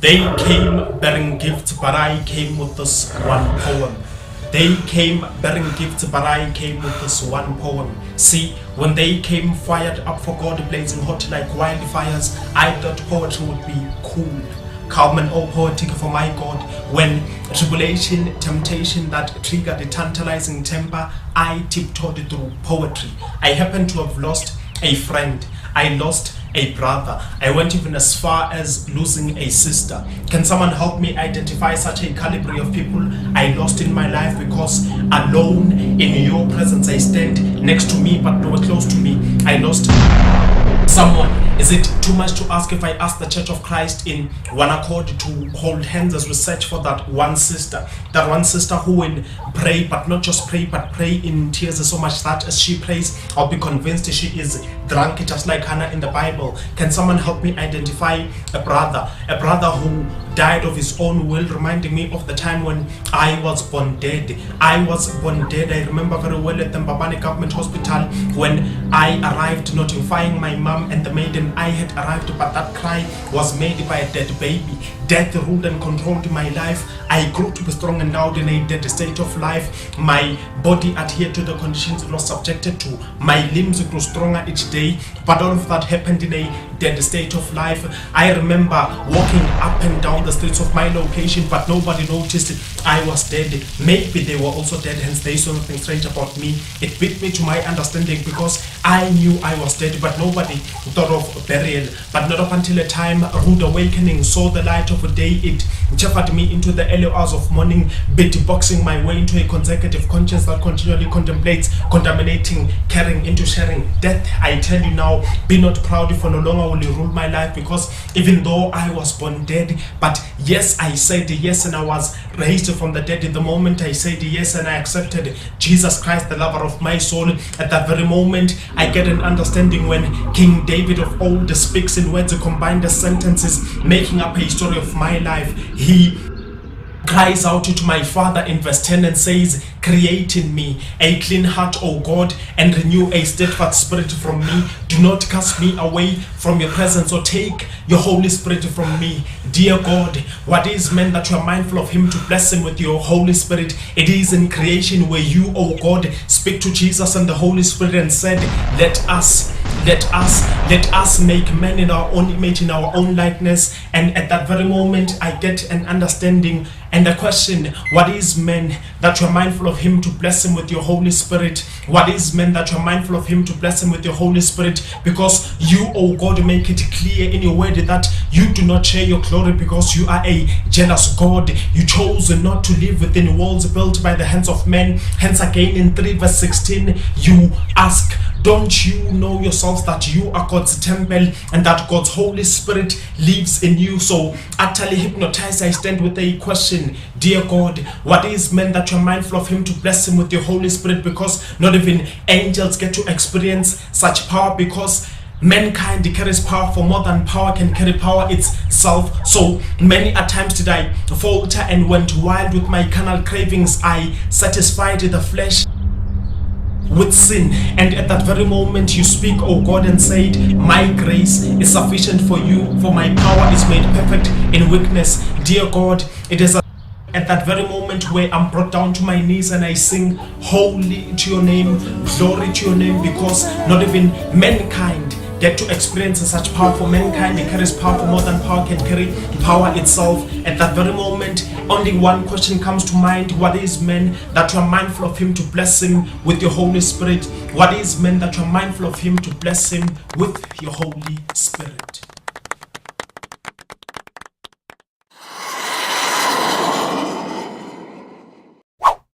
They came bearing gifts, but I came with this one poem. They came bearing gifts, but I came with this one poem. See, when they came fired up for God, blazing hot like wildfires, I thought poetry would be cool, calm and all poetic for my God. When tribulation, temptation that triggered a tantalizing temper, I tiptoed through poetry. I happened to have lost a friend. I lost a brother. I went even as far as losing a sister. Can someone help me identify such a caliber of people I lost in my life? Because alone in your presence I stand, next to me but nowhere close to me. I lost someone. Is it too much to ask if I ask the Church of Christ in one accord to hold hands as we search for that one sister who will pray, but not just pray, but pray in tears so much that as she prays, I'll be convinced she is drunk, just like Hannah in the Bible? Can someone help me identify a brother who died of his own will, reminding me of the time when I was born dead. I remember very well at the Mbabane Government Hospital when I arrived, notifying my mom and the maiden I had arrived, but that cry was made by a dead baby. Death ruled and controlled my life. I grew to be strong and loud in a dead state of life. My body adhered to the conditions it was subjected to. My limbs grew stronger each day, but all of that happened in a dead state of life. I remember walking up and down the streets of my location, but nobody noticed I was dead. Maybe they were also dead, hence they saw nothing strange about me. It beat me to my understanding because I knew I was dead, but nobody thought of burial. But not up until a time, a rude awakening saw the light of a day. It chaffered me into the early hours of morning, boxing my way into a consecutive conscience that continually contemplates, contaminating, carrying into sharing death. I tell you now, be not proud if for no longer will you rule my life, because even though I was born dead, but yes, I said yes and I was raised from the dead. In the moment I said yes and I accepted Jesus Christ, the lover of my soul, at that very moment I get an understanding when King David of old speaks in words combined as sentences, making up a story of my life. He cries out to my Father in verse 10 and says, create in me a clean heart, O God, and renew a steadfast spirit from me. Do not cast me away from your presence or take your Holy Spirit from me. Dear God, what is man that you are mindful of him to bless him with your Holy Spirit? It is in creation where you, O God, speak to Jesus and the Holy Spirit and said, let us make man in our own image, in our own likeness. And at that very moment I get an understanding and a question: what is man that you are mindful of him to bless him with your Holy Spirit? What is man that you are mindful of him to bless him with your Holy Spirit? Because you, O God, make it clear in your word that you do not share your glory, because you are a jealous God. You chose not to live within walls built by the hands of men. Hence again in 3 verse 16 you ask, don't you know yourselves that you are God's temple and that God's Holy Spirit lives in you? So utterly hypnotized, I stand with a question: dear God, what is man that you're mindful of him to bless him with your Holy Spirit? Because not even angels get to experience such power, because mankind carries power for more than power can carry power itself. So many a times did I falter and went wild with my carnal cravings. I satisfied the flesh with sin, and at that very moment you speak, O God, and said, my grace is sufficient for you, for my power is made perfect in weakness. Dear God, it is at that very moment where I'm brought down to my knees and I sing holy to your name, glory to your name, because not even mankind get to experience such power. For mankind, it carries power for more than power can carry power itself. At that very moment, only one question comes to mind: what is man that you are mindful of him to bless him with your Holy Spirit? What is man that you are mindful of him to bless him with your Holy Spirit?